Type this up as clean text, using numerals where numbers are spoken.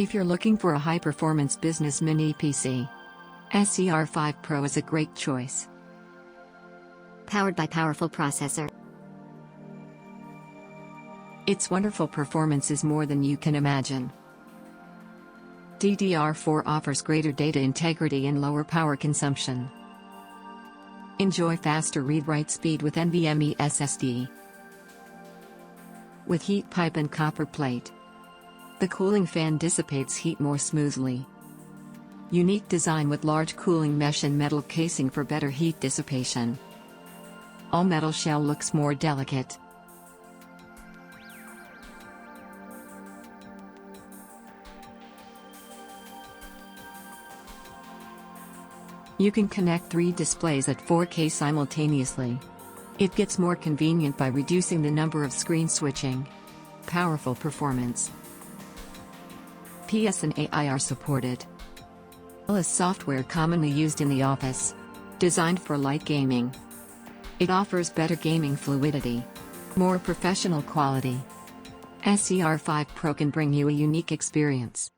If you're looking for a high-performance business mini PC, SER5 Pro is a great choice. Powered by powerful processor. Its wonderful performance is more than you can imagine. DDR4 offers greater data integrity and lower power consumption. Enjoy faster read-write speed with NVMe SSD. With heat pipe and copper plate, the cooling fan dissipates heat more smoothly. Unique design with large cooling mesh and metal casing for better heat dissipation. All metal shell looks more delicate. You can connect 3 displays at 4K simultaneously. It gets more convenient by reducing the number of screen switching. Powerful performance. PS and AI are supported. Is software commonly used in the office. Designed for light gaming. It offers better gaming fluidity. More professional quality. SER5 Pro can bring you a unique experience.